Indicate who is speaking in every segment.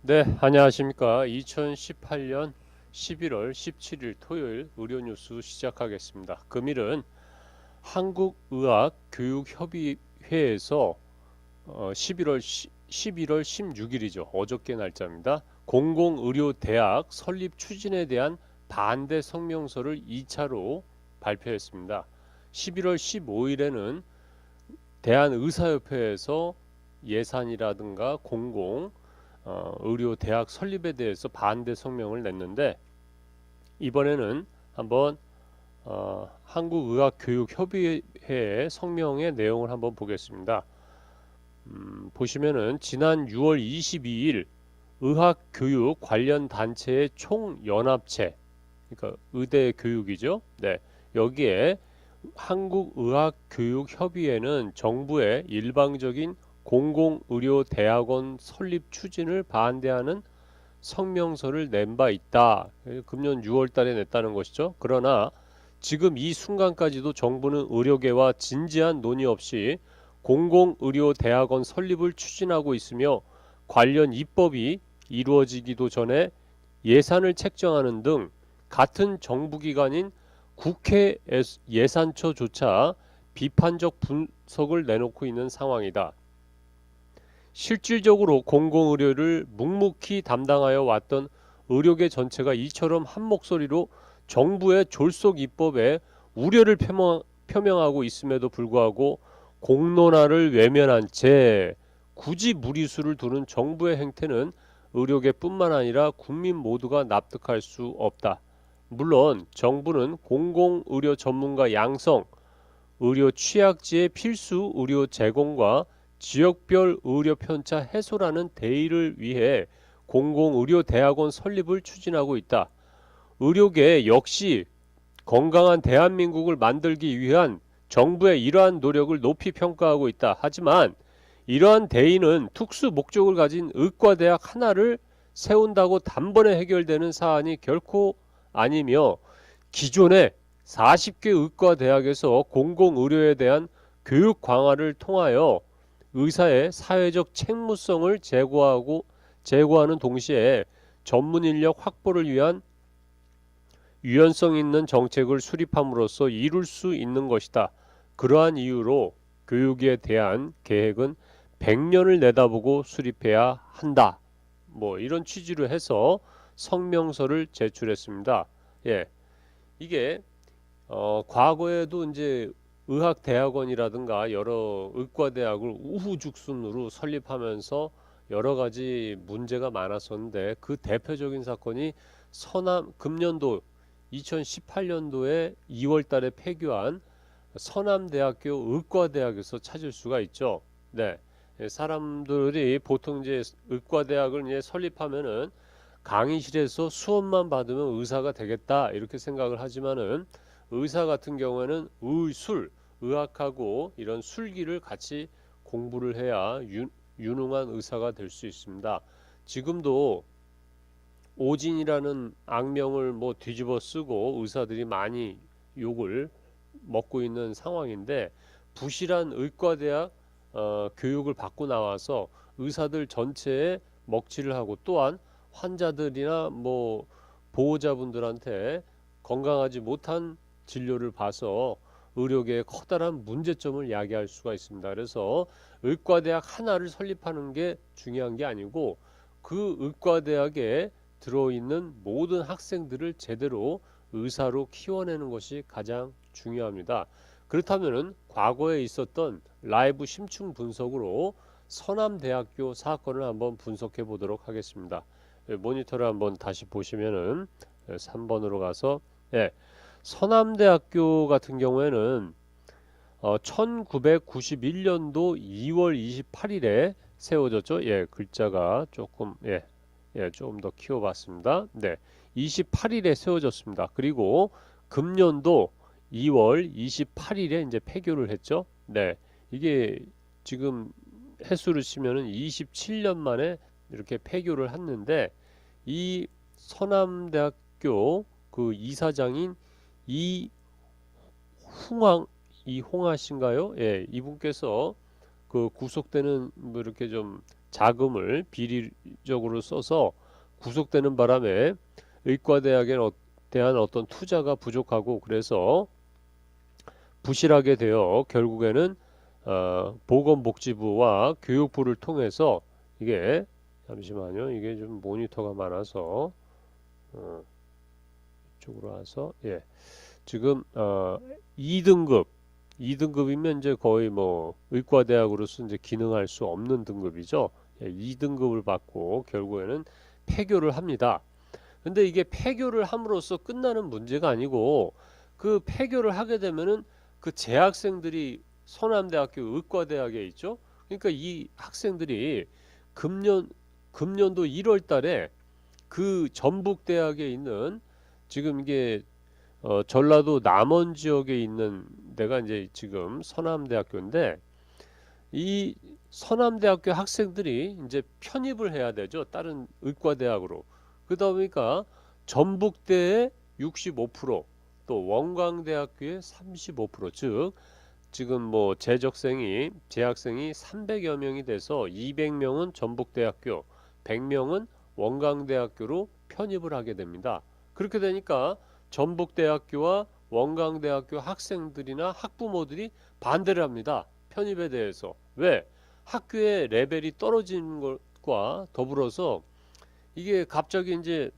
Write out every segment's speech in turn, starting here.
Speaker 1: 네, 안녕하십니까. 2018년 11월 17일 토요일 의료뉴스 시작하겠습니다. 금일은 한국의학교육협의회에서 11월 16일이죠. 어저께 날짜입니다. 공공의료대학 설립 추진에 대한 반대 성명서를 2차로 발표했습니다. 11월 15일에는 대한의사협회에서 예산이라든가 의료 대학 설립에 대해서 반대 성명을 냈는데, 이번에는 한번 한국의학교육협의회의 성명의 내용을 한번 보겠습니다. 보시면은 지난 6월 22일 의학교육 관련 단체의 총연합체, 그러니까 의대 교육이죠. 네, 여기에 한국의학교육협의회는 정부의 일방적인 공공의료대학원 설립 추진을 반대하는 성명서를 낸 바 있다. 금년 6월 달에 냈다는 것이죠. 그러나 지금 이 순간까지도 정부는 의료계와 진지한 논의 없이 공공의료대학원 설립을 추진하고 있으며, 관련 입법이 이루어지기도 전에 예산을 책정하는 등 같은 정부기관인 국회 예산처조차 비판적 분석을 내놓고 있는 상황이다. 실질적으로 공공의료를 묵묵히 담당하여 왔던 의료계 전체가 이처럼 한 목소리로 정부의 졸속 입법에 우려를 표명하고 있음에도 불구하고 공론화를 외면한 채 굳이 무리수를 두는 정부의 행태는 의료계뿐만 아니라 국민 모두가 납득할 수 없다. 물론 정부는 공공의료 전문가 양성, 의료 취약지의 필수 의료 제공과 지역별 의료 편차 해소라는 대의를 위해 공공의료대학원 설립을 추진하고 있다. 의료계 역시 건강한 대한민국을 만들기 위한 정부의 이러한 노력을 높이 평가하고 있다. 하지만 이러한 대의는 특수 목적을 가진 의과대학 하나를 세운다고 단번에 해결되는 사안이 결코 아니며, 기존의 40개 의과대학에서 공공의료에 대한 교육 강화를 통하여 의사의 사회적 책무성을 제고하는 동시에 전문 인력 확보를 위한 유연성 있는 정책을 수립함으로써 이룰 수 있는 것이다. 그러한 이유로 교육에 대한 계획은 100년을 내다보고 수립해야 한다. 뭐 이런 취지로 해서 성명서를 제출했습니다. 예, 이게 과거에도 이제 의학대학원이라든가 여러 의과대학을 우후죽순으로 설립하면서 여러 가지 문제가 많았었는데, 그 대표적인 사건이 금년도 2018년도에 2월 달에 폐교한 서남대학교 의과대학에서 찾을 수가 있죠. 네. 사람들이 보통 이제 의과대학을 이제 설립하면은 강의실에서 수업만 받으면 의사가 되겠다 이렇게 생각을 하지만은, 의사 같은 경우에는 의학하고 이런 술기를 같이 공부를 해야 유능한 의사가 될 수 있습니다. 지금도 오진이라는 악명을 뭐 뒤집어 쓰고 의사들이 많이 욕을 먹고 있는 상황인데, 부실한 의과대학 교육을 받고 나와서 의사들 전체에 먹칠을 하고, 또한 환자들이나 뭐 보호자분들한테 건강하지 못한 진료를 봐서 의료계에 커다란 문제점을 야기할 수가 있습니다. 그래서 의과대학 하나를 설립하는 게 중요한 게 아니고, 그 의과대학에 들어있는 모든 학생들을 제대로 의사로 키워내는 것이 가장 중요합니다. 그렇다면 과거에 있었던 라이브 심층 분석으로 서남대학교 사건을 한번 분석해 보도록 하겠습니다. 모니터를 한번 다시 보시면은 3번으로 가서, 예, 서남대학교 같은 경우에는 1991년도 2월 28일에 세워졌죠. 예, 글자가 조금, 조금 더 키워봤습니다. 네, 28일에 세워졌습니다. 그리고 금년도 2월 28일에 이제 폐교를 했죠. 네, 이게 지금 해수를 치면은 27년 만에 이렇게 폐교를 했는데, 이 서남대학교 그 이사장인 이홍황 이홍하 씨인가요? 예, 이분께서 그 구속되는 뭐 이렇게 좀 자금을 비리적으로 써서 구속되는 바람에 의과대학에 대한 어떤 투자가 부족하고 그래서 부실하게 되어 결국에는 보건복지부와 교육부를 통해서 이게 잠시만요. 이게 좀 모니터가 많아서 이쪽으로 와서 지금 2등급이면 이제 거의 뭐 의과대학으로서 이제 기능할 수 없는 등급이죠. 2등급을 받고 결국에는 폐교를 합니다. 근데 이게 폐교를 함으로써 끝나는 문제가 아니고 그 폐교를 하게 되면은 그 재학생들이 서남대학교 의과대학에 있죠. 그러니까 이 학생들이 금년도 1월 달에 그 전북대학에 있는 지금 이게 전라도 남원 지역에 있는 데가 이제 지금 서남대학교인데 이 서남대학교 학생들이 이제 편입을 해야 되죠. 다른 의과대학으로. 그러다 보니까 전북대의 65%, 또 원광대학교의 35%, 즉 지금 뭐 재학생이 300여 명이 돼서 200명은 전북대학교, 100명은 원광대학교로 편입을 하게 됩니다. 그렇게 되니까 전북대학교와 원광대학교 학생들이나 학부모들이 반대를 합니다. 편입에 대해서. 왜? 학교의 레벨이 떨어지는 것과 더불어서 이게 갑자기 이제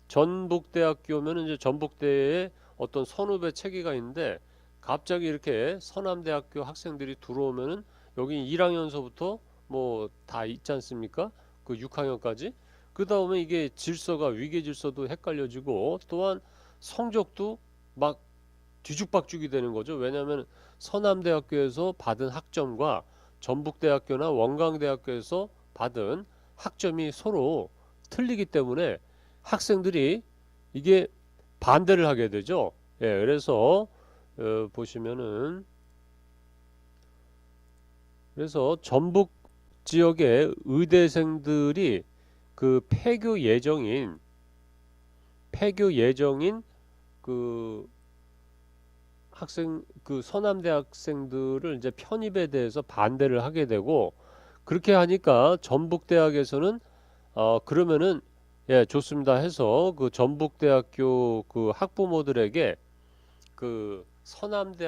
Speaker 1: 전북대학교면 이제 전북대에 어떤 선후배 체계가 있는데 갑자기 이렇게 서남대학교 학생들이 들어오면은 여기 1학년서부터 뭐 다 있지 않습니까? 그 6학년까지. 그 다음에 이게 질서가 위계 질서도 헷갈려지고 또한 성적도 막 뒤죽박죽이 되는 거죠. 왜냐하면 서남대학교에서 받은 학점과 전북대학교나 원광대학교에서 받은 학점이 서로 틀리기 때문에 학생들이 이게 반대를 하게 되죠. 그래서 보시면은 그래서 전북 지역의 의대생들이 그 폐교 예정인 그 서남대 학생들을 이제 편입에 대해서 반대를 하게 되고 그렇게 하니까 전북대학에서는 그러면은 좋습니다 해서 그 전북대학교 그 학부모들에게 그 서남대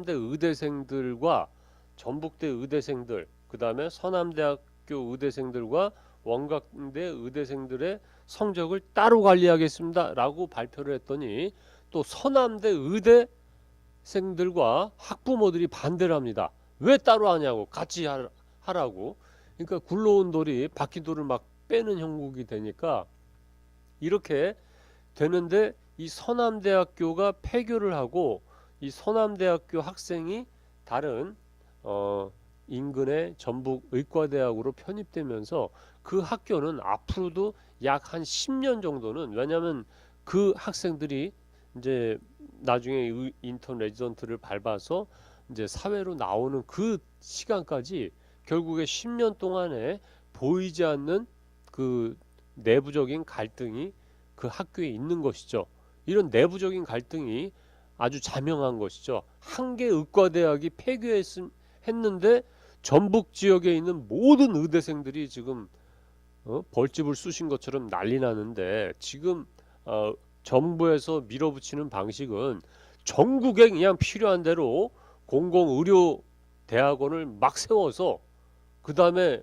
Speaker 1: 의대생들과 전북대 의대생들, 그 다음에 서남대학교 의대생들과 원광대 의대생들의 성적을 따로 관리하겠습니다 라고 발표를 했더니 또 서남대 의대생들과 학부모들이 반대를 합니다. 왜 따로 하냐고, 같이 하라고. 그러니까 굴러온 돌이 바퀴돌을 막 빼는 형국이 되니까 이렇게 되는데 이 서남대학교가 폐교를 하고 이 서남대학교 학생이 다른 인근의 전북 의과대학으로 편입되면서 그 학교는 앞으로도 약 한 10년 정도는 왜냐하면 그 학생들이 이제 나중에 인턴 레지던트를 밟아서 이제 사회로 나오는 그 시간까지 결국에 10년 동안에 보이지 않는 그 내부적인 갈등이 그 학교에 있는 것이죠. 이런 내부적인 갈등이 아주 자명한 것이죠. 한 개 의과대학이 폐교했는데 전북 지역에 있는 모든 의대생들이 지금 벌집을 쑤신 것처럼 난리 나는데 지금 정부에서 밀어붙이는 방식은 전국에 그냥 필요한 대로 공공의료 대학원을 막 세워서 그 다음에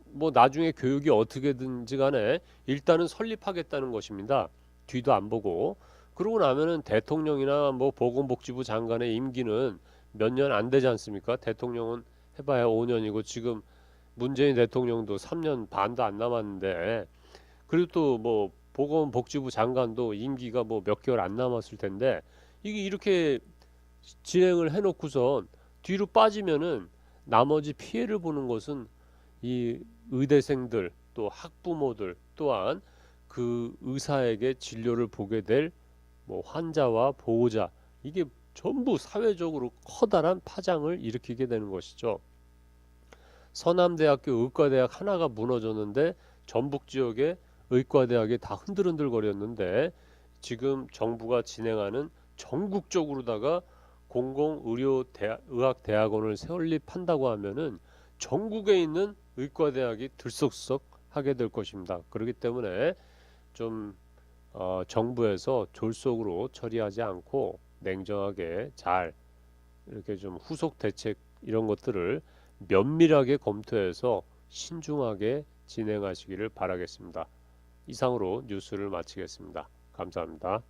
Speaker 1: 뭐 나중에 교육이 어떻게든지 간에 일단은 설립하겠다는 것입니다. 뒤도 안 보고. 그러고 나면은 대통령이나 뭐 보건복지부 장관의 임기는 몇 년 안 되지 않습니까? 대통령은 해봐야 5년이고 지금 문재인 대통령도 3년 반도 안 남았는데 그리고 또 뭐 보건복지부 장관도 임기가 뭐 몇 개월 안 남았을 텐데 이게 이렇게 진행을 해놓고선 뒤로 빠지면은 나머지 피해를 보는 것은 이 의대생들 또 학부모들 또한 그 의사에게 진료를 보게 될 뭐 환자와 보호자 이게 전부 사회적으로 커다란 파장을 일으키게 되는 것이죠. 서남대학교 의과대학 하나가 무너졌는데 전북 지역의 의과대학이 다 흔들흔들거렸는데 지금 정부가 진행하는 전국적으로다가 공공의료의학대학원을 설립한다고 하면은 전국에 있는 의과대학이 들썩썩하게 될 것입니다. 그렇기 때문에 좀 정부에서 졸속으로 처리하지 않고 냉정하게 잘 이렇게 좀 후속 대책 이런 것들을 면밀하게 검토해서 신중하게 진행하시기를 바라겠습니다. 이상으로 뉴스를 마치겠습니다. 감사합니다.